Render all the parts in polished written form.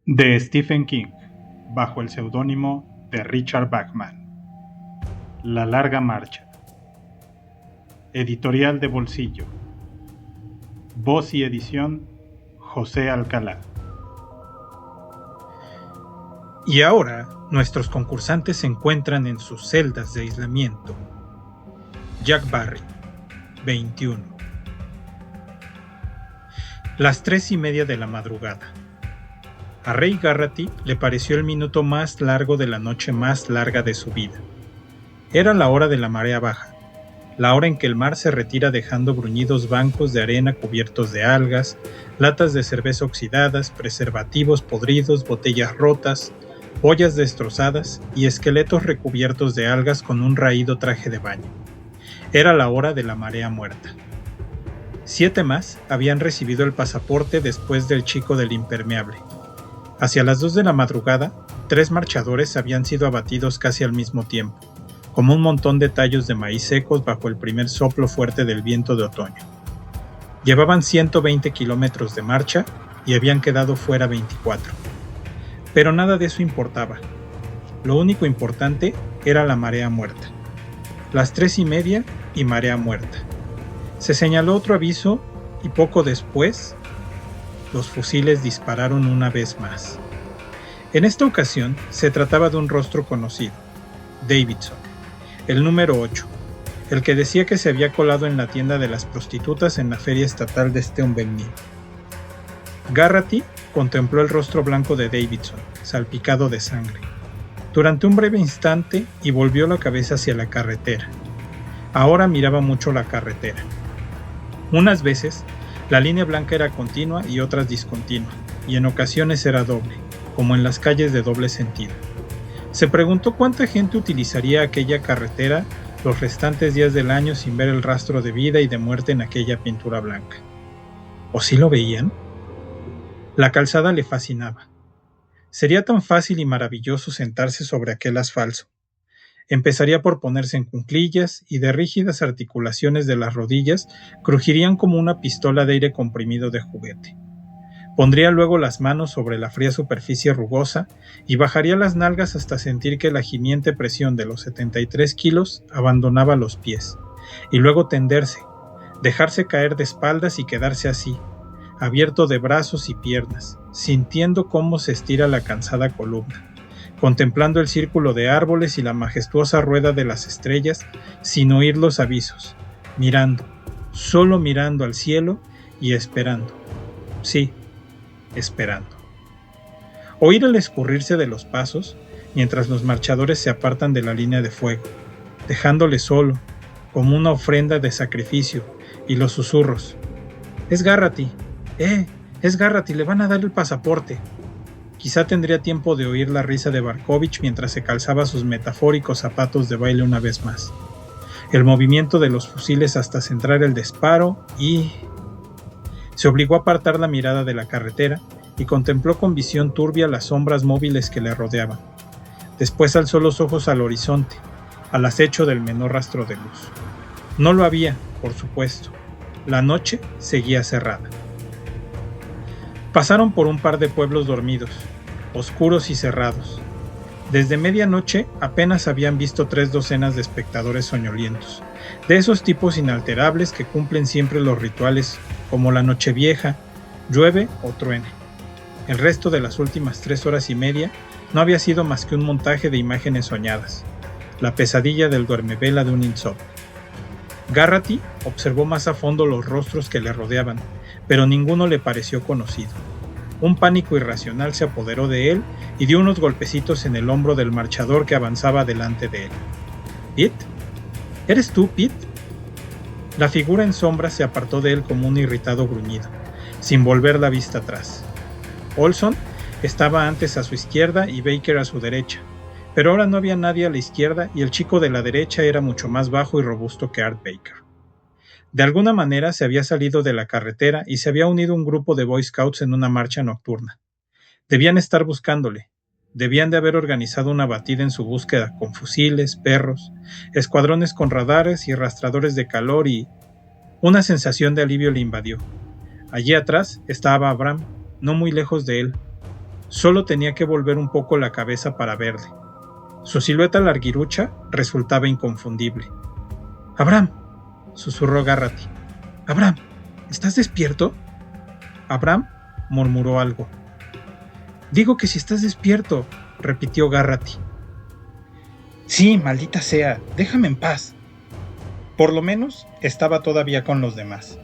De Stephen King, bajo el seudónimo de Richard Bachman. La larga marcha. Editorial de Bolsillo. Voz y edición, José Alcalá. Y ahora, nuestros concursantes se encuentran en sus celdas de aislamiento. Jack Barry, 21. Las 3:30 de la madrugada. A Ray Garratty le pareció el minuto más largo de la noche más larga de su vida. Era la hora de la marea baja, la hora en que el mar se retira dejando bruñidos bancos de arena cubiertos de algas, latas de cerveza oxidadas, preservativos podridos, botellas rotas, ollas destrozadas y esqueletos recubiertos de algas con un raído traje de baño. Era la hora de la marea muerta. 7 más habían recibido el pasaporte después del chico del impermeable. Hacia las 2 de la madrugada, 3 marchadores habían sido abatidos casi al mismo tiempo, como un montón de tallos de maíz secos bajo el primer soplo fuerte del viento de otoño. Llevaban 120 kilómetros de marcha y habían quedado fuera 24. Pero nada de eso importaba. Lo único importante era la marea muerta. Las 3:30 y marea muerta. Se señaló otro aviso y poco después los fusiles dispararon una vez más. En esta ocasión se trataba de un rostro conocido, Davidson, el número 8, el que decía que se había colado en la tienda de las prostitutas en la feria estatal de Steunbennil. Garratty contempló el rostro blanco de Davidson, salpicado de sangre, durante un breve instante y volvió la cabeza hacia la carretera. Ahora miraba mucho la carretera. Unas veces, la línea blanca era continua y otras discontinua, y en ocasiones era doble, como en las calles de doble sentido. Se preguntó cuánta gente utilizaría aquella carretera los restantes días del año sin ver el rastro de vida y de muerte en aquella pintura blanca. ¿O sí lo veían? La calzada le fascinaba. Sería tan fácil y maravilloso sentarse sobre aquel asfalto. Empezaría por ponerse en cuclillas y de rígidas articulaciones de las rodillas crujirían como una pistola de aire comprimido de juguete. Pondría luego las manos sobre la fría superficie rugosa y bajaría las nalgas hasta sentir que la gimiente presión de los 73 kilos abandonaba los pies, y luego tenderse, dejarse caer de espaldas y quedarse así, abierto de brazos y piernas, sintiendo cómo se estira la cansada columna, contemplando el círculo de árboles y la majestuosa rueda de las estrellas sin oír los avisos, mirando, solo mirando al cielo y esperando. Sí, esperando. Oír el escurrirse de los pasos mientras los marchadores se apartan de la línea de fuego, dejándole solo, como una ofrenda de sacrificio, y los susurros. Es Garratty, es Garratty, le van a dar el pasaporte. Quizá tendría tiempo de oír la risa de Barkovich mientras se calzaba sus metafóricos zapatos de baile una vez más. El movimiento de los fusiles hasta centrar el disparo y... Se obligó a apartar la mirada de la carretera y contempló con visión turbia las sombras móviles que le rodeaban. Después alzó los ojos al horizonte, al acecho del menor rastro de luz. No lo había, por supuesto. La noche seguía cerrada. Pasaron por un par de pueblos dormidos, oscuros y cerrados. Desde medianoche apenas habían visto 3 docenas de espectadores soñolientos, de esos tipos inalterables que cumplen siempre los rituales como la Nochevieja, llueve o truene. El resto de las últimas 3 horas y media no había sido más que un montaje de imágenes soñadas, la pesadilla del duermevela de un insomnio. Garratty observó más a fondo los rostros que le rodeaban, pero ninguno le pareció conocido. Un pánico irracional se apoderó de él y dio unos golpecitos en el hombro del marchador que avanzaba delante de él. ¿Pete? ¿Eres tú, Pete? La figura en sombra se apartó de él como un irritado gruñido, sin volver la vista atrás. Olson estaba antes a su izquierda y Baker a su derecha, pero ahora no había nadie a la izquierda y el chico de la derecha era mucho más bajo y robusto que Art Baker. De alguna manera se había salido de la carretera y se había unido un grupo de Boy Scouts en una marcha nocturna. Debían estar buscándole. Debían de haber organizado una batida en su búsqueda con fusiles, perros, escuadrones con radares y rastradores de calor y... Una sensación de alivio le invadió. Allí atrás estaba Abraham, no muy lejos de él. Solo tenía que volver un poco la cabeza para verle. Su silueta larguirucha resultaba inconfundible. «Abraham», susurró Garratty. «Abraham, ¿estás despierto?» Abraham murmuró algo. «Digo que si estás despierto», repitió Garratty. «Sí, maldita sea, déjame en paz». Por lo menos estaba todavía con los demás.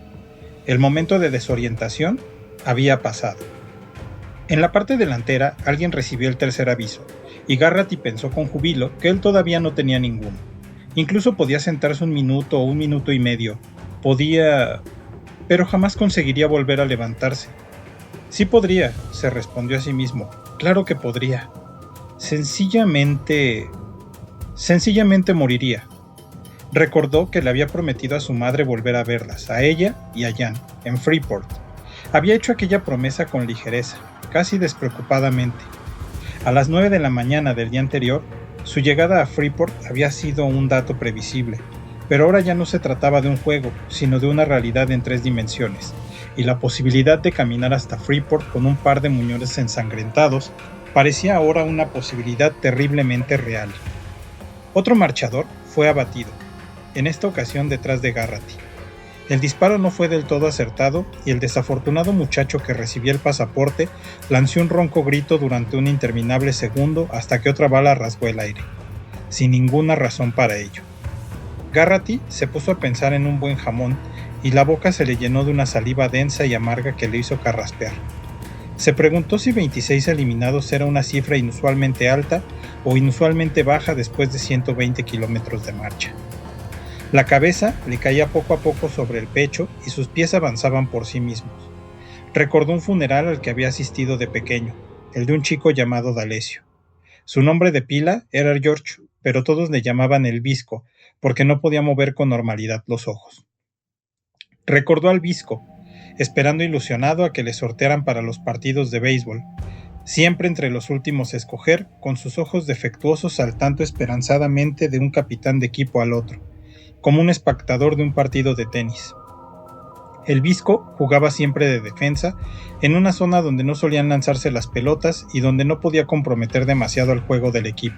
El momento de desorientación había pasado. En la parte delantera alguien recibió el tercer aviso, y Garratty pensó con júbilo que él todavía no tenía ninguno. Incluso podía sentarse 1 minuto o 1 minuto y medio. Podía... pero jamás conseguiría volver a levantarse. Sí podría, se respondió a sí mismo. Claro que podría. Sencillamente moriría. Recordó que le había prometido a su madre volver a verlas, a ella y a Jan, en Freeport. Había hecho aquella promesa con ligereza, casi despreocupadamente. A las 9 de la mañana del día anterior, su llegada a Freeport había sido un dato previsible, pero ahora ya no se trataba de un juego, sino de una realidad en 3 dimensiones, y la posibilidad de caminar hasta Freeport con un par de muñones ensangrentados parecía ahora una posibilidad terriblemente real. Otro marchador fue abatido, en esta ocasión detrás de Garratty. El disparo no fue del todo acertado y el desafortunado muchacho que recibía el pasaporte lanzó un ronco grito durante un interminable segundo hasta que otra bala rasgó el aire, sin ninguna razón para ello. Garratty se puso a pensar en un buen jamón y la boca se le llenó de una saliva densa y amarga que le hizo carraspear. Se preguntó si 26 eliminados era una cifra inusualmente alta o inusualmente baja después de 120 kilómetros de marcha. La cabeza le caía poco a poco sobre el pecho y sus pies avanzaban por sí mismos. Recordó un funeral al que había asistido de pequeño, el de un chico llamado D'Alessio. Su nombre de pila era George, pero todos le llamaban el Visco, porque no podía mover con normalidad los ojos. Recordó al Visco, esperando ilusionado a que le sortearan para los partidos de béisbol, siempre entre los últimos a escoger, con sus ojos defectuosos saltando esperanzadamente de un capitán de equipo al otro, como un espectador de un partido de tenis. El Visco jugaba siempre de defensa, en una zona donde no solían lanzarse las pelotas y donde no podía comprometer demasiado el juego del equipo.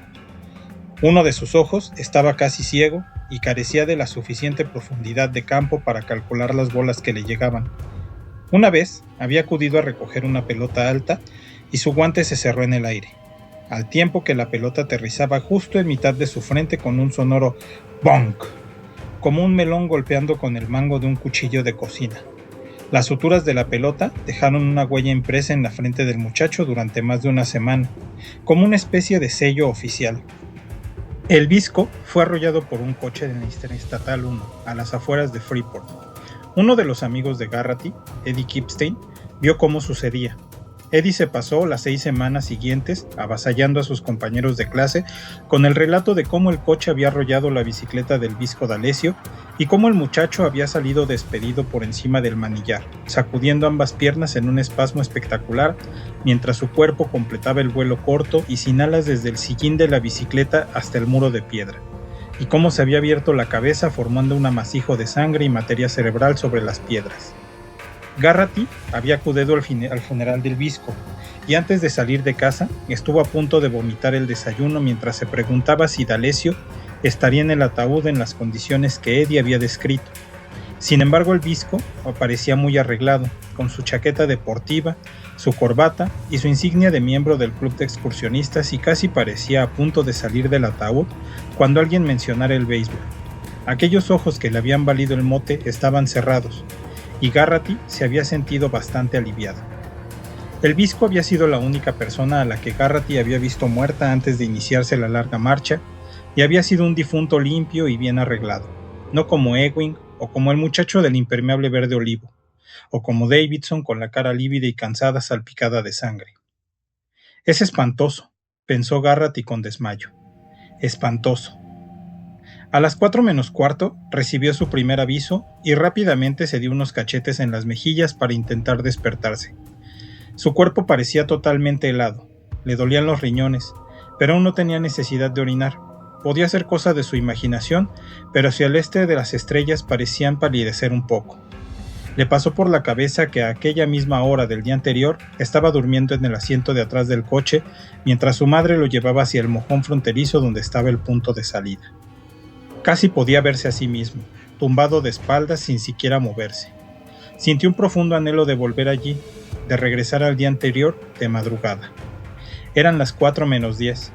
Uno de sus ojos estaba casi ciego y carecía de la suficiente profundidad de campo para calcular las bolas que le llegaban. Una vez había acudido a recoger una pelota alta y su guante se cerró en el aire, al tiempo que la pelota aterrizaba justo en mitad de su frente con un sonoro bonk, como un melón golpeando con el mango de un cuchillo de cocina. Las suturas de la pelota dejaron una huella impresa en la frente del muchacho durante más de una semana, como una especie de sello oficial. El Visco fue arrollado por un coche de la Interestatal 1, a las afueras de Freeport. Uno de los amigos de Garratty, Eddie Kipstein, vio cómo sucedía. Eddie se pasó las 6 semanas siguientes avasallando a sus compañeros de clase con el relato de cómo el coche había arrollado la bicicleta del Visco D'Alessio y cómo el muchacho había salido despedido por encima del manillar, sacudiendo ambas piernas en un espasmo espectacular mientras su cuerpo completaba el vuelo corto y sin alas desde el sillín de la bicicleta hasta el muro de piedra, y cómo se había abierto la cabeza formando un amasijo de sangre y materia cerebral sobre las piedras. Garratty había acudido al funeral del Visco y antes de salir de casa estuvo a punto de vomitar el desayuno mientras se preguntaba si D'Alessio estaría en el ataúd en las condiciones que Eddie había descrito. Sin embargo, el Visco aparecía muy arreglado, con su chaqueta deportiva, su corbata y su insignia de miembro del club de excursionistas y casi parecía a punto de salir del ataúd cuando alguien mencionara el béisbol. Aquellos ojos que le habían valido el mote estaban cerrados, y Garratty se había sentido bastante aliviado. El Visco había sido la única persona a la que Garratty había visto muerta antes de iniciarse la larga marcha, y había sido un difunto limpio y bien arreglado, no como Ewing o como el muchacho del impermeable verde olivo, o como Davidson con la cara lívida y cansada salpicada de sangre. Es espantoso, pensó Garratty con desmayo. Espantoso. A las 4 menos cuarto recibió su primer aviso y rápidamente se dio unos cachetes en las mejillas para intentar despertarse. Su cuerpo parecía totalmente helado, le dolían los riñones, pero aún no tenía necesidad de orinar. Podía ser cosa de su imaginación, pero hacia el este de las estrellas parecían palidecer un poco. Le pasó por la cabeza que a aquella misma hora del día anterior estaba durmiendo en el asiento de atrás del coche mientras su madre lo llevaba hacia el mojón fronterizo donde estaba el punto de salida. Casi podía verse a sí mismo, tumbado de espaldas sin siquiera moverse. Sintió un profundo anhelo de volver allí, de regresar al día anterior de madrugada. Eran las 4:10.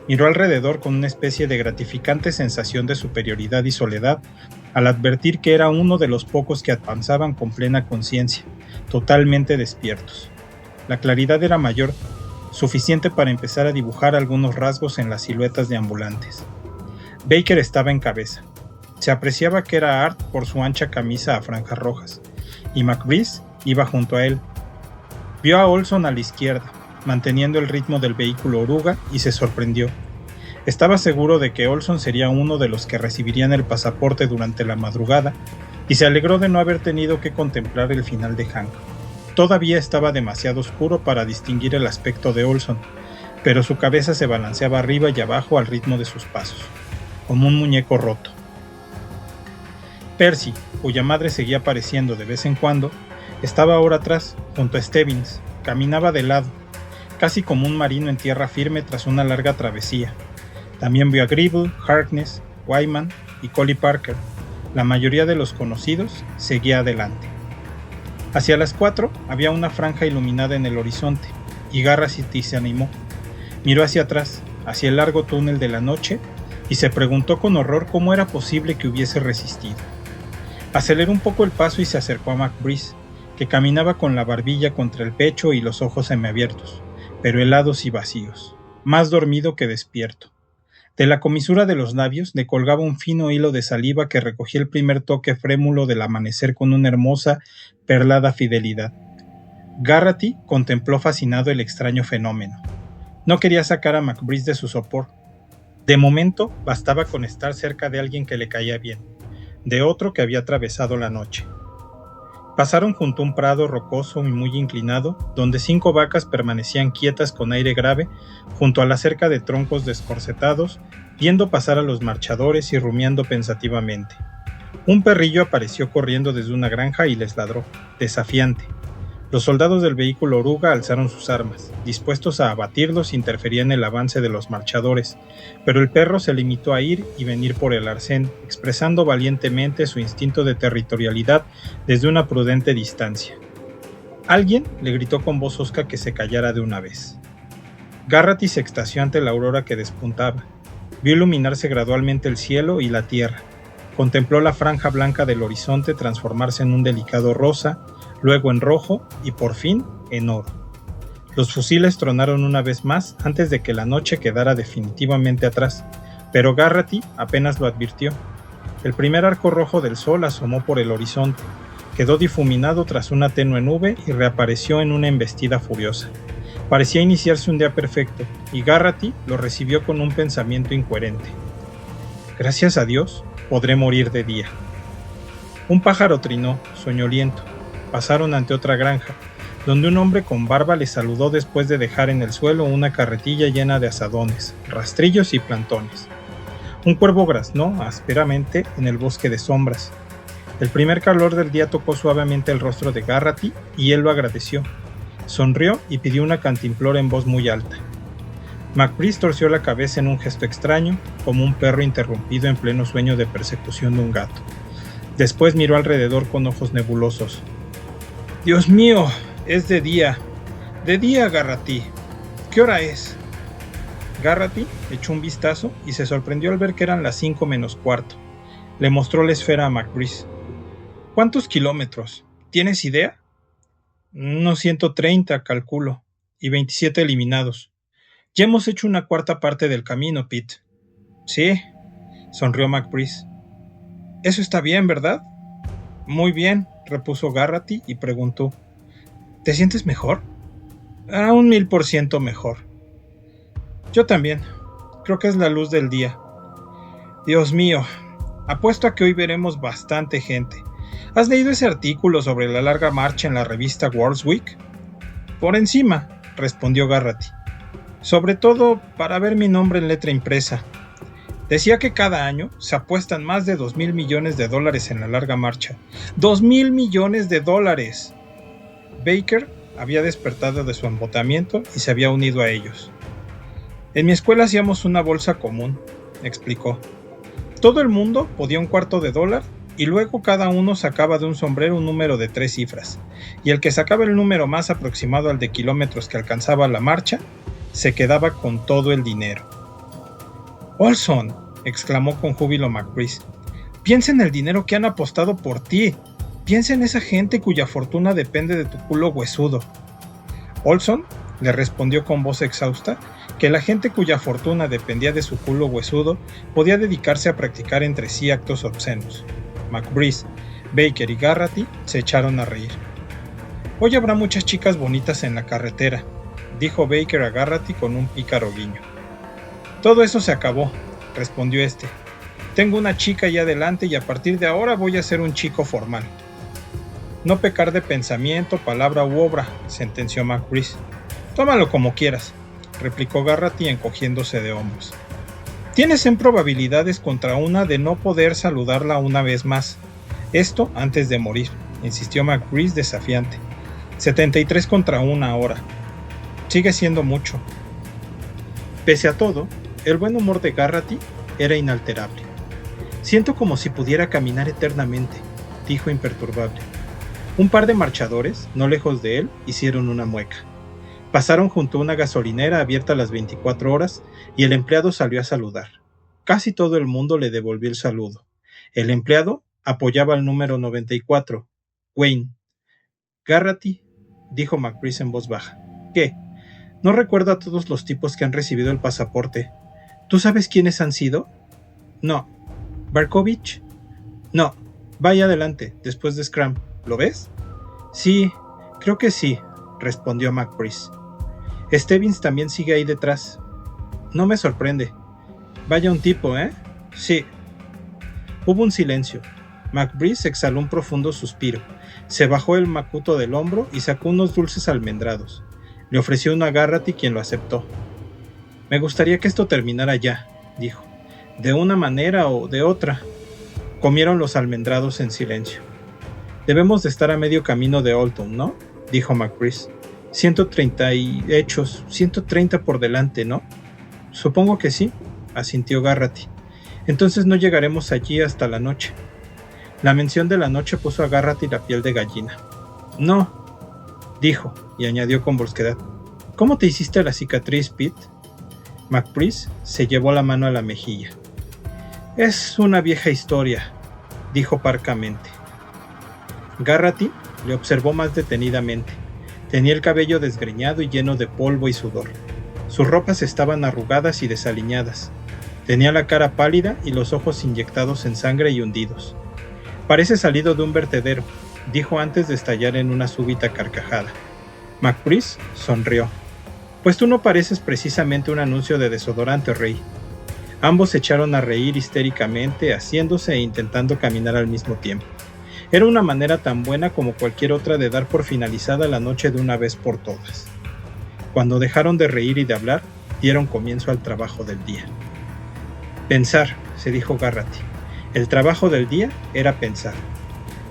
Miró alrededor con una especie de gratificante sensación de superioridad y soledad al advertir que era uno de los pocos que avanzaban con plena conciencia, totalmente despiertos. La claridad era mayor, suficiente para empezar a dibujar algunos rasgos en las siluetas de ambulantes. Baker estaba en cabeza. Se apreciaba que era Art por su ancha camisa a franjas rojas, y McBride iba junto a él. Vio a Olson a la izquierda, manteniendo el ritmo del vehículo oruga, y se sorprendió. Estaba seguro de que Olson sería uno de los que recibirían el pasaporte durante la madrugada, y se alegró de no haber tenido que contemplar el final de Hank. Todavía estaba demasiado oscuro para distinguir el aspecto de Olson, pero su cabeza se balanceaba arriba y abajo al ritmo de sus pasos, como un muñeco roto. Percy, cuya madre seguía apareciendo de vez en cuando, estaba ahora atrás, junto a Stebbins. Caminaba de lado, casi como un marino en tierra firme tras una larga travesía. También vio a Gribble, Harkness, Wyman y Collie Parker. La mayoría de los conocidos seguía adelante. Hacia las 4 había una franja iluminada en el horizonte, y Garrity se animó. Miró hacia atrás, hacia el largo túnel de la noche, y se preguntó con horror cómo era posible que hubiese resistido. Aceleró un poco el paso y se acercó a McBride, que caminaba con la barbilla contra el pecho y los ojos semiabiertos, pero helados y vacíos, más dormido que despierto. De la comisura de los labios le colgaba un fino hilo de saliva que recogía el primer toque frémulo del amanecer con una hermosa, perlada fidelidad. Garrity contempló fascinado el extraño fenómeno. No quería sacar a McBride de su sopor. De momento bastaba con estar cerca de alguien que le caía bien, de otro que había atravesado la noche. Pasaron junto a un prado rocoso y muy inclinado, donde 5 vacas permanecían quietas con aire grave, junto a la cerca de troncos descorsetados, viendo pasar a los marchadores y rumiando pensativamente. Un perrillo apareció corriendo desde una granja y les ladró, desafiante. Los soldados del vehículo oruga alzaron sus armas, dispuestos a abatirlos si interferían en el avance de los marchadores, pero el perro se limitó a ir y venir por el arcén, expresando valientemente su instinto de territorialidad desde una prudente distancia. Alguien le gritó con voz hosca que se callara de una vez. Garrity se extasió ante la aurora que despuntaba. Vio iluminarse gradualmente el cielo y la tierra. Contempló la franja blanca del horizonte transformarse en un delicado rosa, luego en rojo y por fin en oro. Los fusiles tronaron una vez más antes de que la noche quedara definitivamente atrás, pero Garrity apenas lo advirtió. El primer arco rojo del sol asomó por el horizonte, quedó difuminado tras una tenue nube y reapareció en una embestida furiosa. Parecía iniciarse un día perfecto, y Garrity lo recibió con un pensamiento incoherente. Gracias a Dios, podré morir de día. Un pájaro trinó, soñoliento. Pasaron ante otra granja, donde un hombre con barba les saludó después de dejar en el suelo una carretilla llena de azadones, rastrillos y plantones. Un cuervo graznó ásperamente en el bosque de sombras. El primer calor del día tocó suavemente el rostro de Garrity y él lo agradeció. Sonrió y pidió una cantimplora en voz muy alta. McBride torció la cabeza en un gesto extraño, como un perro interrumpido en pleno sueño de persecución de un gato. Después miró alrededor con ojos nebulosos. «Dios mío, es de día. De día, Garrity. ¿Qué hora es?» Garrity echó un vistazo y se sorprendió al ver que eran las 5 menos cuarto. Le mostró la esfera a McBride. «¿Cuántos kilómetros? ¿Tienes idea?» «Unos 130, calculo, y 27 eliminados. Ya hemos hecho una cuarta parte del camino, Pete». «Sí», sonrió McBride. «Eso está bien, ¿verdad?» «Muy bien», repuso Garrity y preguntó. «¿Te sientes mejor?» «A un 1000% mejor». «Yo también. Creo que es la luz del día». «Dios mío, apuesto a que hoy veremos bastante gente. ¿Has leído ese artículo sobre la larga marcha en la revista World's Week?» «Por encima», respondió Garrity. «Sobre todo para ver mi nombre en letra impresa. Decía que cada año se apuestan más de $2,000 millones en la larga marcha. ¡$2,000 millones! Baker había despertado de su embotamiento y se había unido a ellos. En mi escuela hacíamos una bolsa común, explicó. Todo el mundo podía $0.25 y luego cada uno sacaba de un sombrero un número de 3 cifras, y el que sacaba el número más aproximado al de kilómetros que alcanzaba la marcha, se quedaba con todo el dinero. «Olson», exclamó con júbilo McBride, «piensa en el dinero que han apostado por ti. Piensa en esa gente cuya fortuna depende de tu culo huesudo». Olson le respondió con voz exhausta que la gente cuya fortuna dependía de su culo huesudo podía dedicarse a practicar entre sí actos obscenos. McBride, Baker y Garrity se echaron a reír. «Hoy habrá muchas chicas bonitas en la carretera», dijo Baker a Garrity con un pícaro guiño. «Todo eso se acabó», respondió este. «Tengo una chica ahí adelante y a partir de ahora voy a ser un chico formal». «No pecar de pensamiento, palabra u obra», sentenció McBride. «Tómalo como quieras», replicó Garrity encogiéndose de hombros. «Tienes 100 probabilidades contra una de no poder saludarla una vez más. Esto antes de morir», insistió McBride desafiante. 73 contra 1 ahora. Sigue siendo mucho». Pese a todo, el buen humor de Garrity era inalterable. «Siento como si pudiera caminar eternamente», dijo imperturbable. Un par de marchadores, no lejos de él, hicieron una mueca. Pasaron junto a una gasolinera abierta a las 24 horas y el empleado salió a saludar. Casi todo el mundo le devolvió el saludo. El empleado apoyaba al número 94, Wayne. «Garrity», dijo McBride en voz baja. «¿Qué? No recuerdo a todos los tipos que han recibido el pasaporte. ¿Tú sabes quiénes han sido?» «No». «¿Barkovich?» «No. Vaya adelante, después de Scrum. ¿Lo ves?» «Sí, creo que sí», respondió McBride. «Stebbins también sigue ahí detrás». «No me sorprende». «Vaya un tipo, ¿eh?» «Sí». Hubo un silencio. McBride exhaló un profundo suspiro, se bajó el macuto del hombro y sacó unos dulces almendrados. Le ofreció uno a Garrity, quien lo aceptó. «Me gustaría que esto terminara ya», dijo. «De una manera o de otra». Comieron los almendrados en silencio. «Debemos de estar a medio camino de Alton, ¿no?», dijo McBride. 130 por delante, ¿no?» «Supongo que sí», asintió Garrity. «Entonces no llegaremos allí hasta la noche». La mención de la noche puso a Garrity la piel de gallina. «No», dijo, y añadió con brusquedad. «¿Cómo te hiciste la cicatriz, Pete?» McBride se llevó la mano a la mejilla. «Es una vieja historia», dijo parcamente. Garrity le observó más detenidamente. Tenía el cabello desgreñado y lleno de polvo y sudor. Sus ropas estaban arrugadas y desaliñadas. Tenía la cara pálida y los ojos inyectados en sangre y hundidos. «Parece salido de un vertedero», dijo antes de estallar en una súbita carcajada. McBride sonrió. «Pues tú no pareces precisamente un anuncio de desodorante, Rey». Ambos se echaron a reír histéricamente, haciéndose e intentando caminar al mismo tiempo. Era una manera tan buena como cualquier otra de dar por finalizada la noche de una vez por todas. Cuando dejaron de reír y de hablar, dieron comienzo al trabajo del día. «Pensar», se dijo Garrity. El trabajo del día era pensar.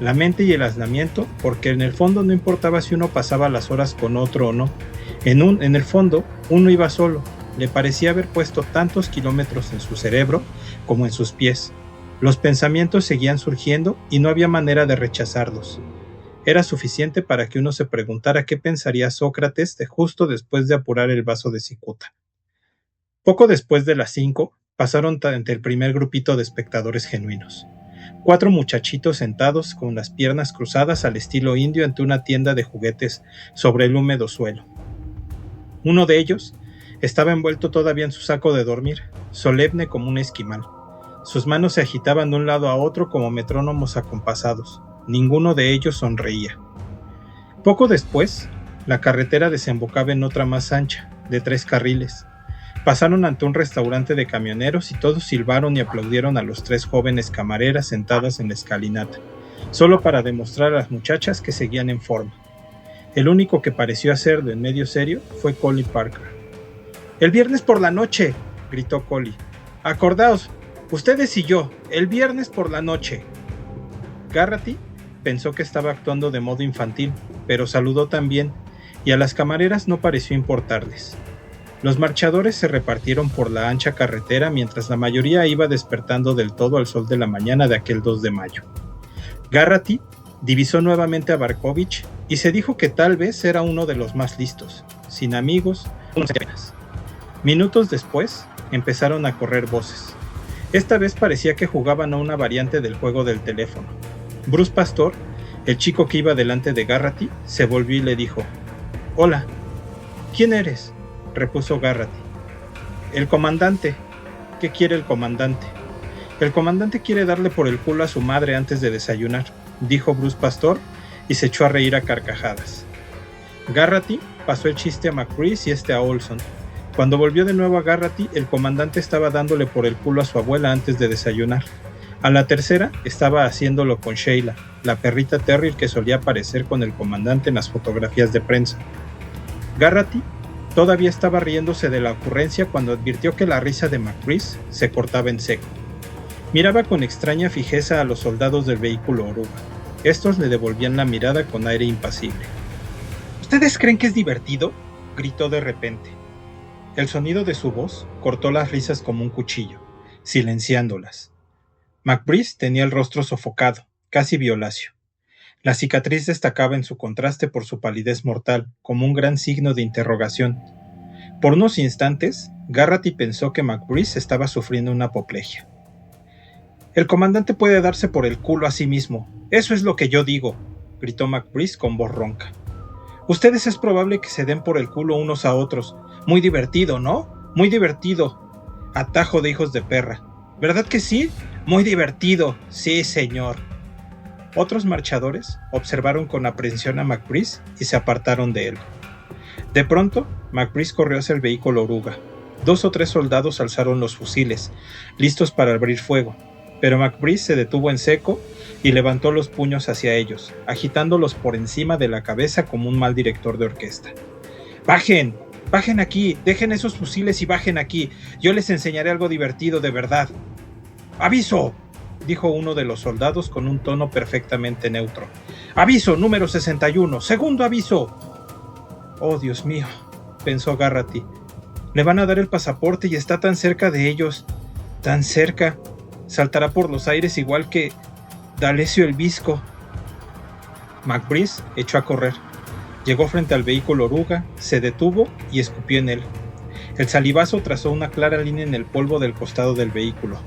La mente y el aislamiento, porque en el fondo no importaba si uno pasaba las horas con otro o no. En el fondo, uno iba solo. Le parecía haber puesto tantos kilómetros en su cerebro como en sus pies. Los pensamientos seguían surgiendo y no había manera de rechazarlos. Era suficiente para que uno se preguntara qué pensaría Sócrates justo después de apurar el vaso de cicuta. Poco después de las 5, pasaron ante el primer grupito de espectadores genuinos. 4 muchachitos sentados con las piernas cruzadas al estilo indio ante una tienda de juguetes sobre el húmedo suelo. Uno de ellos estaba envuelto todavía en su saco de dormir, solemne como un esquimal. Sus manos se agitaban de un lado a otro como metrónomos acompasados. Ninguno de ellos sonreía. Poco después, la carretera desembocaba en otra más ancha, de 3 carriles. Pasaron ante un restaurante de camioneros y todos silbaron y aplaudieron a los 3 jóvenes camareras sentadas en la escalinata, solo para demostrar a las muchachas que seguían en forma. El único que pareció hacerlo en medio serio fue Collie Parker. «El viernes por la noche», gritó Collie. «Acordaos, Ustedes y yo, el viernes por la noche. Garrity pensó que estaba actuando de modo infantil, pero saludó también, y a las camareras no pareció importarles. Los marchadores se repartieron por la ancha carretera mientras la mayoría iba despertando del todo al sol de la mañana de aquel 2 de mayo. Garrity divisó nuevamente a Barkovich y se dijo que tal vez era uno de los más listos, sin amigos, unos apenas. Minutos después empezaron a correr voces. Esta vez parecía que jugaban a una variante del juego del teléfono. Bruce Pastor, el chico que iba delante de Garrity, se volvió y le dijo: «Hola». «¿Quién eres?», repuso Garrity. «El comandante». «¿Qué quiere el comandante?». «El comandante quiere darle por el culo a su madre antes de desayunar», dijo Bruce Pastor y se echó a reír a carcajadas. Garrity pasó el chiste a McCreese y este a Olson. Cuando volvió de nuevo a Garrity, el comandante estaba dándole por el culo a su abuela antes de desayunar. A la tercera estaba haciéndolo con Sheila, la perrita terrier que solía aparecer con el comandante en las fotografías de prensa. Garrity todavía estaba riéndose de la ocurrencia cuando advirtió que la risa de McCreese se cortaba en seco. Miraba con extraña fijeza a los soldados del vehículo oruga. Estos le devolvían la mirada con aire impasible. «¿Ustedes creen que es divertido?», gritó de repente. El sonido de su voz cortó las risas como un cuchillo, silenciándolas. McBreeze tenía el rostro sofocado, casi violáceo. La cicatriz destacaba en su contraste por su palidez mortal, como un gran signo de interrogación. Por unos instantes, Garrity pensó que McBreeze estaba sufriendo una apoplejía. «El comandante puede darse por el culo a sí mismo, eso es lo que yo digo», gritó McBreeze con voz ronca. «Ustedes es probable que se den por el culo unos a otros. Muy divertido, ¿no? Muy divertido. Atajo de hijos de perra. ¿Verdad que sí? Muy divertido. Sí, señor». Otros marchadores observaron con aprensión a McBreeze y se apartaron de él. De pronto, McBreeze corrió hacia el vehículo oruga. 2 o 3 soldados alzaron los fusiles, listos para abrir fuego, pero McBreeze se detuvo en seco y levantó los puños hacia ellos, agitándolos por encima de la cabeza como un mal director de orquesta. «¡Bajen! ¡Bajen aquí! ¡Dejen esos fusiles y bajen aquí! Yo les enseñaré algo divertido de verdad». «¡Aviso!», dijo uno de los soldados con un tono perfectamente neutro. «¡Aviso, número 61! ¡Segundo aviso!». «Oh, Dios mío», pensó Garrity. «Le van a dar el pasaporte y está tan cerca de ellos. Tan cerca. Saltará por los aires igual que D'Alessio el Visco». McBreeze echó a correr. Llegó frente al vehículo oruga, se detuvo y escupió en él. El salivazo trazó una clara línea en el polvo del costado del vehículo.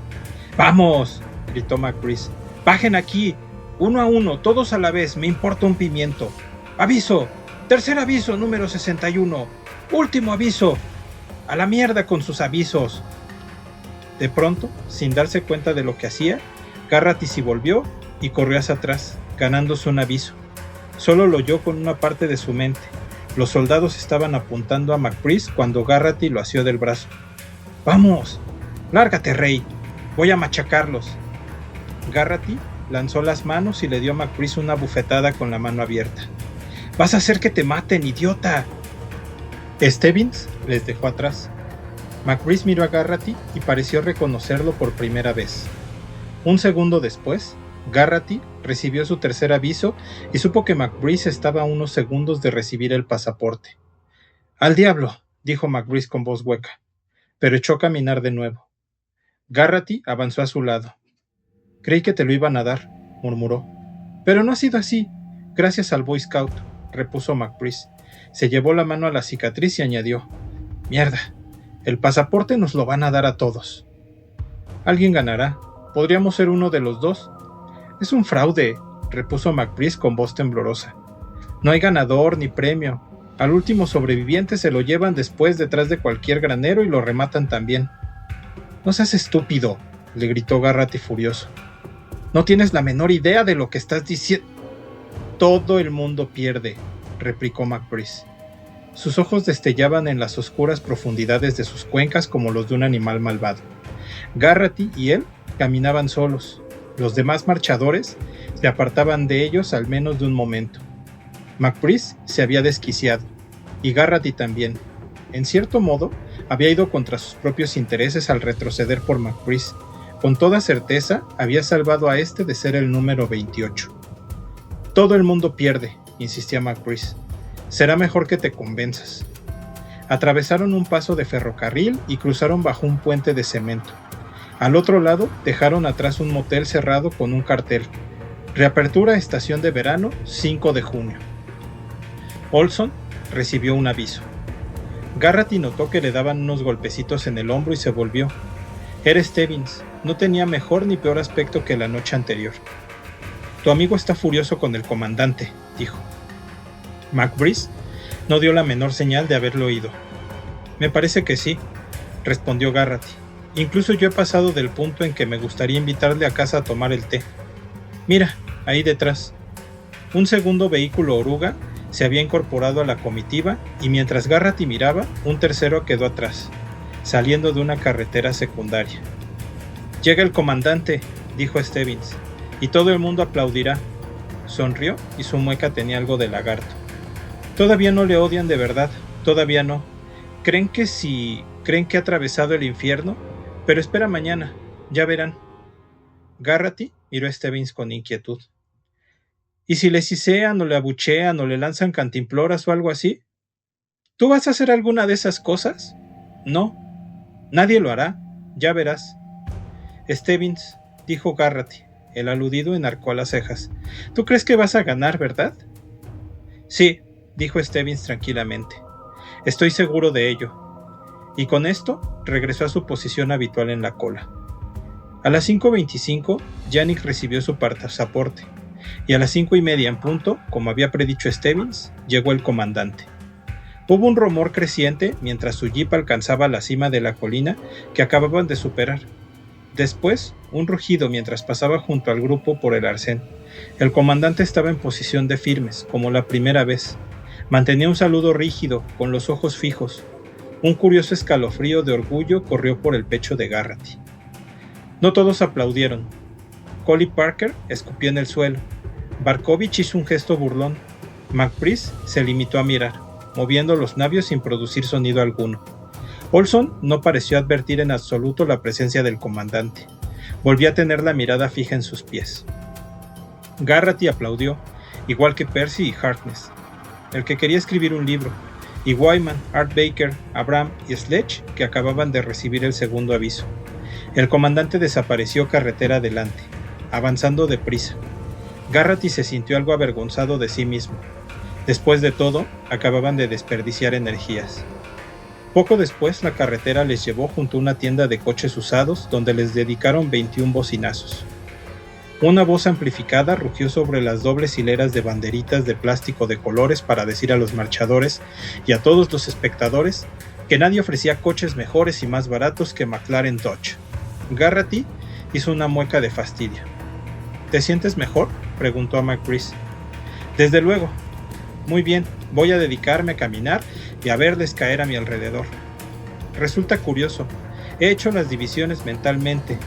«¡Vamos!», gritó McBreeze. «¡Bajen aquí! 1 a 1, todos a la vez, me importa un pimiento. ¡Aviso! ¡Tercer aviso, número 61! ¡Último aviso! ¡A la mierda con sus avisos!». De pronto, sin darse cuenta de lo que hacía, Garrity se volvió y corrió hacia atrás, ganándose un aviso. Solo lo oyó con una parte de su mente. Los soldados estaban apuntando a McBreeze cuando Garrity lo asió del brazo. «¡Vamos! ¡Lárgate, rey! Voy a machacarlos». Garrity lanzó las manos y le dio a McBreeze una bufetada con la mano abierta. «¡Vas a hacer que te maten, idiota!». Stebbins les dejó atrás. McBreeze miró a Garrity y pareció reconocerlo por primera vez. Un segundo después, Garrity recibió su tercer aviso y supo que McBreeze estaba a unos segundos de recibir el pasaporte. «Al diablo», dijo McBreeze con voz hueca, pero echó a caminar de nuevo. Garrity avanzó a su lado. «Creí que te lo iban a dar», murmuró. «Pero no ha sido así, gracias al Boy Scout», repuso McBreeze. Se llevó la mano a la cicatriz y añadió: «Mierda, el pasaporte nos lo van a dar a todos». «Alguien ganará, podríamos ser uno de los dos». «Es un fraude», repuso McBreeze con voz temblorosa. «No hay ganador ni premio. Al último sobreviviente se lo llevan después detrás de cualquier granero y lo rematan también». «No seas estúpido», le gritó Garrity furioso. «No tienes la menor idea de lo que estás diciendo». «Todo el mundo pierde», replicó McBreeze. Sus ojos destellaban en las oscuras profundidades de sus cuencas como los de un animal malvado. Garrity y él caminaban solos. Los demás marchadores se apartaban de ellos al menos de un momento. McBreeze se había desquiciado, y Garrity también. En cierto modo, había ido contra sus propios intereses al retroceder por McBreeze, Con toda certeza había salvado a este de ser el número 28. Todo el mundo pierde, insistía McBride. Será mejor que te convenzas. Atravesaron un paso de ferrocarril y cruzaron bajo un puente de cemento. Al otro lado dejaron atrás un motel cerrado con un cartel: reapertura estación de verano 5 de junio. Olson recibió un aviso. Garrity notó que le daban unos golpecitos en el hombro y se volvió. Era Stebbins. No tenía mejor ni peor aspecto que la noche anterior. Tu amigo está furioso con el comandante, dijo. McBride no dio la menor señal de haberlo oído. Me parece que sí, respondió Garrity. Incluso yo he pasado del punto en que me gustaría invitarle a casa a tomar el té. Mira, ahí detrás. Un segundo vehículo oruga se había incorporado a la comitiva y mientras Garrity miraba, un tercero quedó atrás, saliendo de una carretera secundaria. Llega el comandante, dijo Stebbins, y todo el mundo aplaudirá. Sonrió y su mueca tenía algo de lagarto. Todavía no le odian de verdad, todavía no. Creen que ha atravesado el infierno, pero espera mañana, ya verán. Garrity miró a Stebbins con inquietud. ¿Y si le sisean o le abuchean o le lanzan cantimploras o algo así? ¿Tú vas a hacer alguna de esas cosas? No, nadie lo hará, ya verás. Stebbins, dijo Garrity. El aludido enarcó las cejas. ¿Tú crees que vas a ganar, verdad? Sí, dijo Stebbins tranquilamente. Estoy seguro de ello. Y con esto regresó a su posición habitual en la cola. A las 5:25, Yannick recibió su pasaporte, y a las 5:30 en punto, como había predicho Stebbins, llegó el comandante. Hubo un rumor creciente mientras su jeep alcanzaba la cima de la colina que acababan de superar. Después, un rugido mientras pasaba junto al grupo por el arcén. El comandante estaba en posición de firmes, como la primera vez. Mantenía un saludo rígido, con los ojos fijos. Un curioso escalofrío de orgullo corrió por el pecho de Garrity. No todos aplaudieron. Collie Parker escupió en el suelo. Barkovich hizo un gesto burlón. McBride se limitó a mirar, moviendo los labios sin producir sonido alguno. Olson no pareció advertir en absoluto la presencia del comandante. Volvió a tener la mirada fija en sus pies. Garrity aplaudió, igual que Percy y Harkness, el que quería escribir un libro, y Wyman, Art Baker, Abraham y Sledge, que acababan de recibir el segundo aviso. El comandante desapareció carretera adelante, avanzando deprisa. Garrity se sintió algo avergonzado de sí mismo. Después de todo, acababan de desperdiciar energías. Poco después, la carretera les llevó junto a una tienda de coches usados donde les dedicaron 21 bocinazos. Una voz amplificada rugió sobre las dobles hileras de banderitas de plástico de colores para decir a los marchadores y a todos los espectadores que nadie ofrecía coches mejores y más baratos que McLaren Dodge. Garrity hizo una mueca de fastidio. ¿Te sientes mejor?, preguntó a McBride. Desde luego. Muy bien, voy a dedicarme a caminar y a verles caer a mi alrededor. Resulta curioso, he hecho las divisiones mentalmente,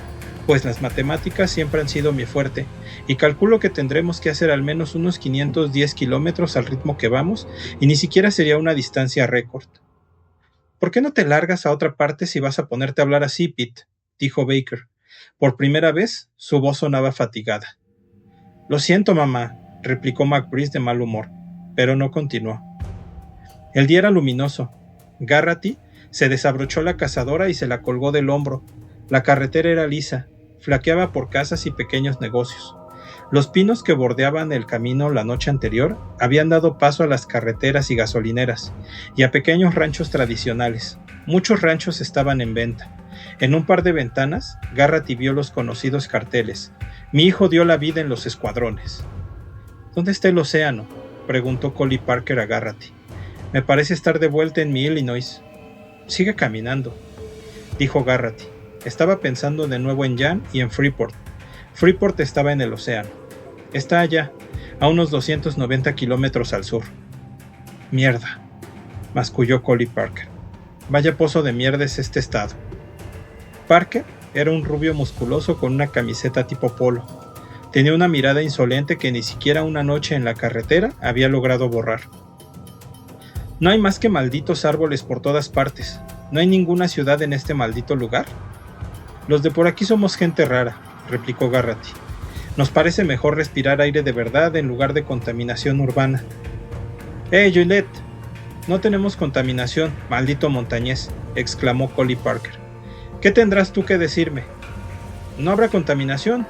pues las matemáticas siempre han sido mi fuerte, y calculo que tendremos que hacer al menos unos 510 kilómetros al ritmo que vamos, y ni siquiera sería una distancia récord. ¿Por qué no te largas a otra parte si vas a ponerte a hablar así, Pete?, dijo Baker. Por primera vez, su voz sonaba fatigada. Lo siento, mamá, replicó McBride de mal humor, pero no continuó. El día era luminoso. Garrity se desabrochó la cazadora y se la colgó del hombro. La carretera era lisa, flaqueaba por casas y pequeños negocios. Los pinos que bordeaban el camino la noche anterior habían dado paso a las carreteras y gasolineras, y a pequeños ranchos tradicionales. Muchos ranchos estaban en venta. En un par de ventanas, Garrity vio los conocidos carteles. Mi hijo dio la vida en los escuadrones. ¿Dónde está el océano?, preguntó Collie Parker a Garrity. Me parece estar de vuelta en mi Illinois. Sigue caminando, dijo Garrity. Estaba pensando de nuevo en Jan y en Freeport. Freeport estaba en el océano. Está allá, a unos 290 kilómetros al sur. Mierda, masculló Collie Parker. Vaya pozo de mierda es este estado. Parker era un rubio musculoso con una camiseta tipo polo. Tenía una mirada insolente que ni siquiera una noche en la carretera había logrado borrar. No hay más que malditos árboles por todas partes. ¿No hay ninguna ciudad en este maldito lugar? Los de por aquí somos gente rara, replicó Garrity. Nos parece mejor respirar aire de verdad en lugar de contaminación urbana. Jolette! No tenemos contaminación, maldito montañés, exclamó Collie Parker. ¿Qué tendrás tú que decirme? No habrá contaminación,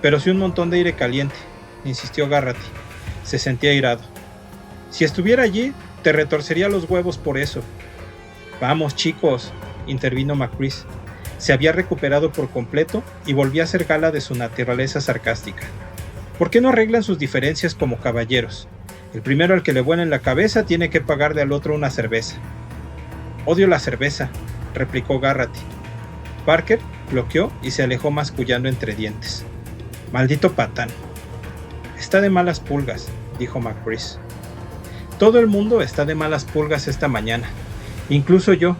pero sí un montón de aire caliente, insistió Garrity. Se sentía airado. Si estuviera allí, te retorcería los huevos por eso. Vamos, chicos, intervino McCrease. Se había recuperado por completo y volvía a hacer gala de su naturaleza sarcástica. ¿Por qué no arreglan sus diferencias como caballeros? El primero al que le vuela en la cabeza tiene que pagarle al otro una cerveza. Odio la cerveza, replicó Garrity. Parker bloqueó y se alejó mascullando entre dientes. Maldito patán. Está de malas pulgas, dijo McCrease. Todo el mundo está de malas pulgas esta mañana, incluso yo,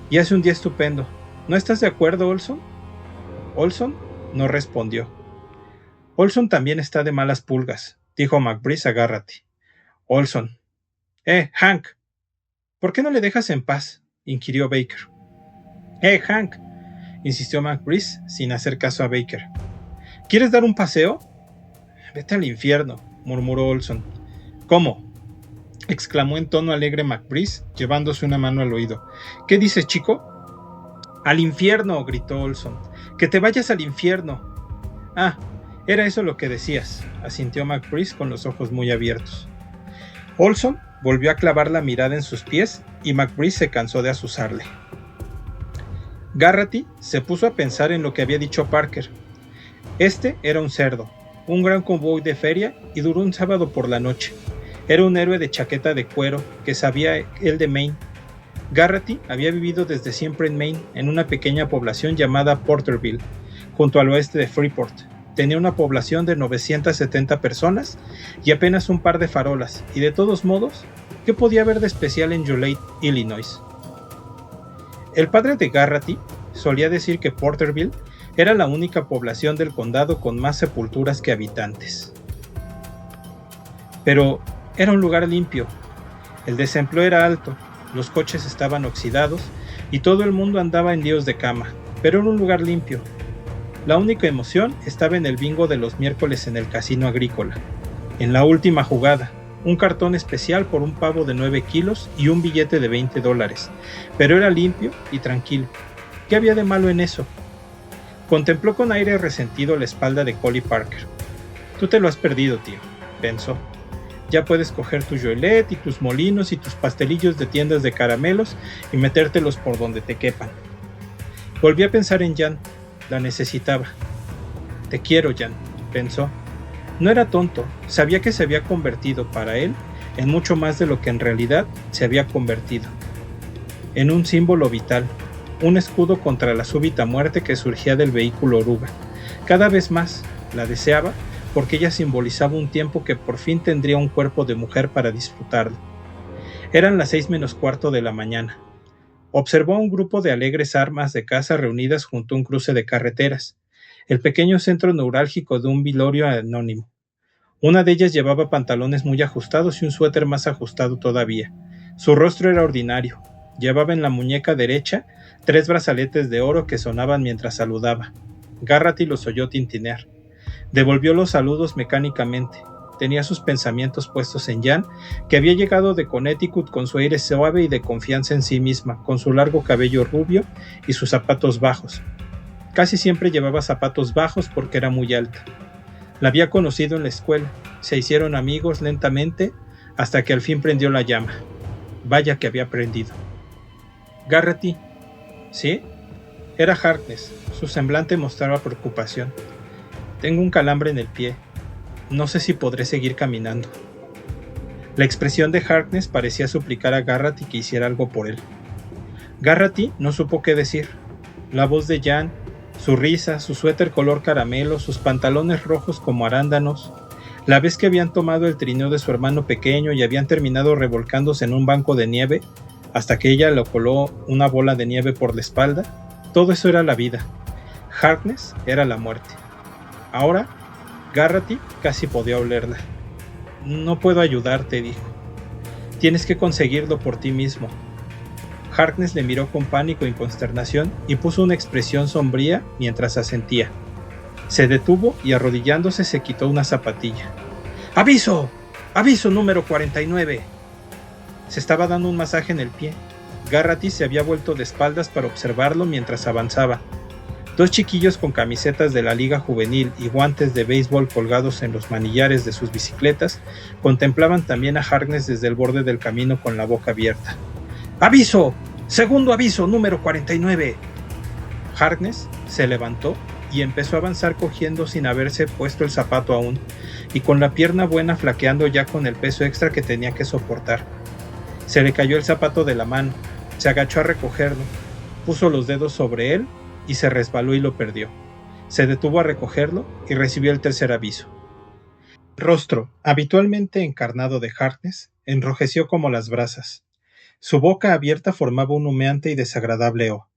y hace un día estupendo. ¿No estás de acuerdo, Olson? Olson no respondió. Olson también está de malas pulgas, dijo McCrease a Garrity. Olson. Hank. ¿Por qué no le dejas en paz? Inquirió Baker. Hank, insistió McCrease sin hacer caso a Baker. ¿Quieres dar un paseo? Vete al infierno, murmuró Olson. ¿Cómo? Exclamó en tono alegre McCrease, llevándose una mano al oído. ¿Qué dices, chico? Al infierno, gritó Olson. ¡Que te vayas al infierno! Ah, era eso lo que decías, asintió McCrease con los ojos muy abiertos. Olson volvió a clavar la mirada en sus pies y McCrease se cansó de azuzarle. Garrity se puso a pensar en lo que había dicho Parker. Este era un cerdo, un gran cowboy de feria y duró un sábado por la noche. Era un héroe de chaqueta de cuero que sabía él de Maine. Garrity había vivido desde siempre en Maine, en una pequeña población llamada Porterville, junto al oeste de Freeport. Tenía una población de 970 personas y apenas un par de farolas, y de todos modos, ¿qué podía haber de especial en Joliet, Illinois? El padre de Garrity solía decir que Porterville era la única población del condado con más sepulturas que habitantes. Pero era un lugar limpio. El desempleo era alto, los coches estaban oxidados y todo el mundo andaba en líos de cama, pero era un lugar limpio. La única emoción estaba en el bingo de los miércoles en el casino agrícola. En la última jugada, un cartón especial por un pavo de 9 kilos y un billete de $20, pero era limpio y tranquilo. ¿Qué había de malo en eso? Contempló con aire resentido la espalda de Collie Parker. Tú te lo has perdido, tío, pensó. Ya puedes coger tu Joliet y tus molinos y tus pastelillos de tiendas de caramelos y metértelos por donde te quepan. Volvió a pensar en Jan. La necesitaba. Te quiero, Jan, pensó. No era tonto, sabía que se había convertido para él en mucho más de lo que en realidad se había convertido. En un símbolo vital, un escudo contra la súbita muerte que surgía del vehículo oruga. Cada vez más la deseaba porque ella simbolizaba un tiempo que por fin tendría un cuerpo de mujer para disfrutarlo. Eran las 6:15 de la mañana. Observó a un grupo de alegres armas de caza reunidas junto a un cruce de carreteras, el pequeño centro neurálgico de un velorio anónimo. Una de ellas llevaba pantalones muy ajustados y un suéter más ajustado todavía. Su rostro era ordinario. Llevaba en la muñeca derecha 3 brazaletes de oro que sonaban mientras saludaba. Garrity los oyó tintinear. Devolvió los saludos mecánicamente. Tenía sus pensamientos puestos en Jan, que había llegado de Connecticut con su aire suave y de confianza en sí misma, con su largo cabello rubio y sus zapatos bajos. Casi siempre llevaba zapatos bajos porque era muy alta. La había conocido en la escuela, se hicieron amigos lentamente hasta que al fin prendió la llama. Vaya que había prendido. Garrity. ¿Sí? Era Harkness. Su semblante mostraba preocupación. Tengo un calambre en el pie. No sé si podré seguir caminando. La expresión de Harkness parecía suplicar a Garrity que hiciera algo por él. Garrity no supo qué decir. La voz de Jan, su risa, su suéter color caramelo, sus pantalones rojos como arándanos, la vez que habían tomado el trineo de su hermano pequeño y habían terminado revolcándose en un banco de nieve hasta que ella le coló una bola de nieve por la espalda, todo eso era la vida. Harkness era la muerte. Ahora, Garrity casi podía olerla. No puedo ayudarte, dijo. Tienes que conseguirlo por ti mismo. Harkness le miró con pánico y consternación y puso una expresión sombría mientras asentía. Se detuvo y arrodillándose se quitó una zapatilla. ¡Aviso! ¡Aviso número 49! Se estaba dando un masaje en el pie. Garratty se había vuelto de espaldas para observarlo mientras avanzaba. Dos chiquillos con camisetas de la liga juvenil y guantes de béisbol colgados en los manillares de sus bicicletas contemplaban también a Harkness desde el borde del camino con la boca abierta. ¡Aviso! ¡Segundo aviso número 49! Harkness se levantó y empezó a avanzar cogiendo sin haberse puesto el zapato aún, y con la pierna buena flaqueando ya con el peso extra que tenía que soportar. Se le cayó el zapato de la mano, se agachó a recogerlo, puso los dedos sobre él y se resbaló y lo perdió. Se detuvo a recogerlo y recibió el tercer aviso. El rostro, habitualmente encarnado de Harkness, enrojeció como las brasas. Su boca abierta formaba un humeante y desagradable O.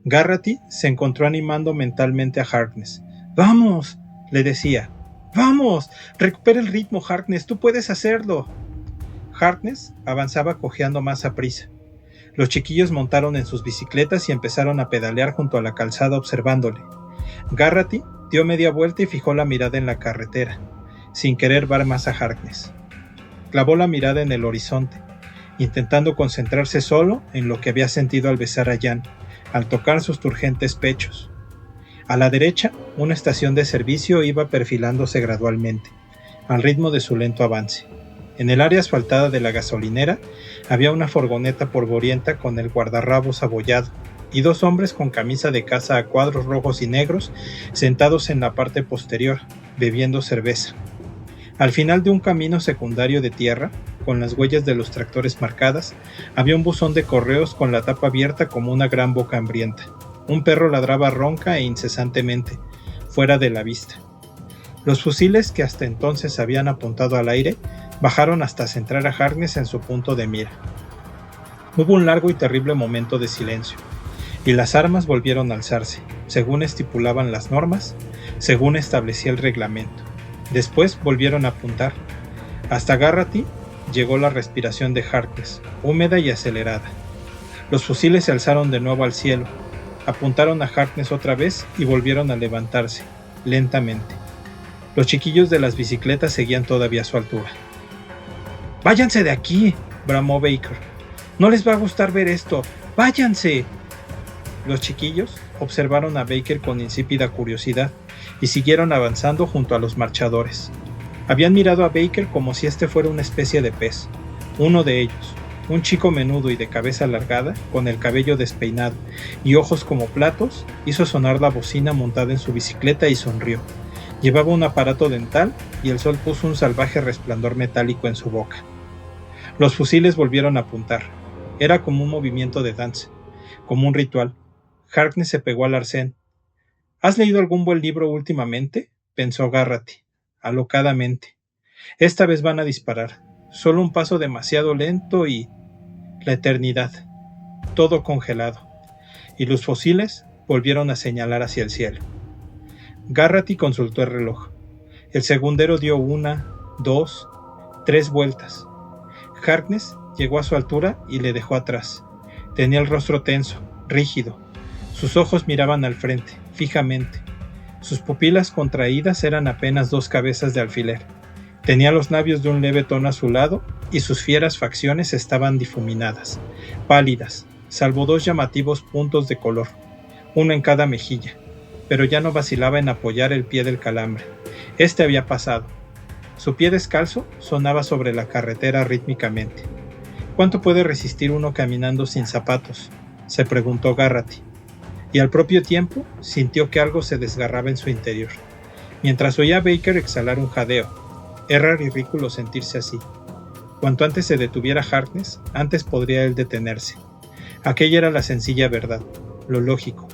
Garratty se encontró animando mentalmente a Harkness. ¡Vamos!, le decía. ¡Vamos! ¡Recupera el ritmo, Harkness! ¡Tú puedes hacerlo! Harkness avanzaba cojeando más aprisa. Los chiquillos montaron en sus bicicletas y empezaron a pedalear junto a la calzada observándole. Garratty dio media vuelta y fijó la mirada en la carretera, sin querer ver más a Harkness. Clavó la mirada en el horizonte, intentando concentrarse solo en lo que había sentido al besar a Jan, al tocar sus turgentes pechos. A la derecha, una estación de servicio iba perfilándose gradualmente, al ritmo de su lento avance. En el área asfaltada de la gasolinera había una furgoneta polvorienta con el guardarrabos abollado y dos hombres con camisa de caza a cuadros rojos y negros sentados en la parte posterior, bebiendo cerveza. Al final de un camino secundario de tierra, con las huellas de los tractores marcadas, había un buzón de correos con la tapa abierta como una gran boca hambrienta. Un perro ladraba ronca e incesantemente, fuera de la vista. Los fusiles que hasta entonces habían apuntado al aire bajaron hasta centrar a Harkness en su punto de mira. Hubo un largo y terrible momento de silencio, y las armas volvieron a alzarse, según estipulaban las normas, según establecía el reglamento. Después volvieron a apuntar. Hasta Garratty llegó la respiración de Harkness, húmeda y acelerada. Los fusiles se alzaron de nuevo al cielo, apuntaron a Harkness otra vez y volvieron a levantarse, lentamente. Los chiquillos de las bicicletas seguían todavía a su altura. ¡Váyanse de aquí!, bramó Baker. ¡No les va a gustar ver esto! ¡Váyanse! Los chiquillos observaron a Baker con insípida curiosidad y siguieron avanzando junto a los marchadores. Habían mirado a Baker como si este fuera una especie de pez. Uno de ellos, un chico menudo y de cabeza alargada, con el cabello despeinado y ojos como platos, hizo sonar la bocina montada en su bicicleta y sonrió. Llevaba un aparato dental y el sol puso un salvaje resplandor metálico en su boca. Los fusiles volvieron a apuntar. Era como un movimiento de danza, como un ritual. Harkness se pegó al arcén. ¿Has leído algún buen libro últimamente?, pensó Garratty, alocadamente. Esta vez van a disparar. Solo un paso demasiado lento y... la eternidad. Todo congelado. Y los fusiles volvieron a señalar hacia el cielo. Garratty consultó el reloj. El segundero dio 1, 2, 3 vueltas. Harkness llegó a su altura y le dejó atrás. Tenía el rostro tenso, rígido. Sus ojos miraban al frente, fijamente. Sus pupilas contraídas eran apenas 2 cabezas de alfiler. Tenía los labios de un leve tono azulado y sus fieras facciones estaban difuminadas, pálidas, salvo 2 llamativos puntos de color, uno en cada mejilla. Pero ya no vacilaba en apoyar el pie del calambre. Este había pasado. Su pie descalzo sonaba sobre la carretera rítmicamente. ¿Cuánto puede resistir uno caminando sin zapatos?, se preguntó Garratty, y al propio tiempo sintió que algo se desgarraba en su interior. Mientras oía a Baker exhalar un jadeo, era ridículo sentirse así. Cuanto antes se detuviera Harkness, antes podría él detenerse. Aquella era la sencilla verdad, lo lógico.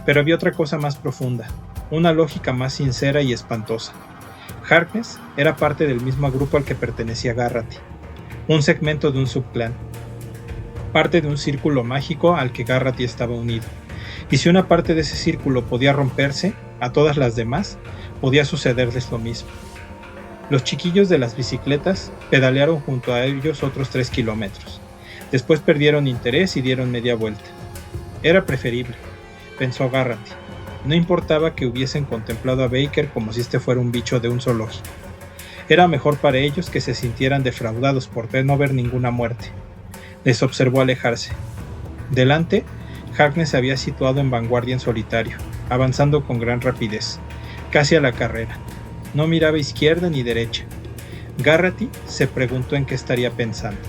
Pero había otra cosa más profunda, una lógica más sincera y espantosa. Harkness era parte del mismo grupo al que pertenecía Garratty, un segmento de un subclan, parte de un círculo mágico al que Garratty estaba unido. Y si una parte de ese círculo podía romperse, a todas las demás podía sucederles lo mismo. Los chiquillos de las bicicletas pedalearon junto a ellos otros 3 kilómetros. Después perdieron interés y dieron media vuelta. Era preferible, pensó Garraty. No importaba que hubiesen contemplado a Baker como si este fuera un bicho de un zoológico. Era mejor para ellos que se sintieran defraudados por no ver ninguna muerte. Les observó alejarse. Delante, Harkness se había situado en vanguardia en solitario, avanzando con gran rapidez, casi a la carrera. No miraba izquierda ni derecha. Garraty se preguntó en qué estaría pensando.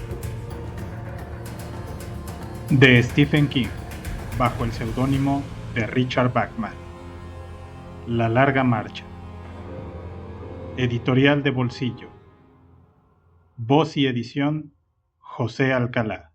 De Stephen King, bajo el seudónimo de Richard Bachman. La larga marcha. Editorial de Bolsillo. Voz y edición, José Alcalá.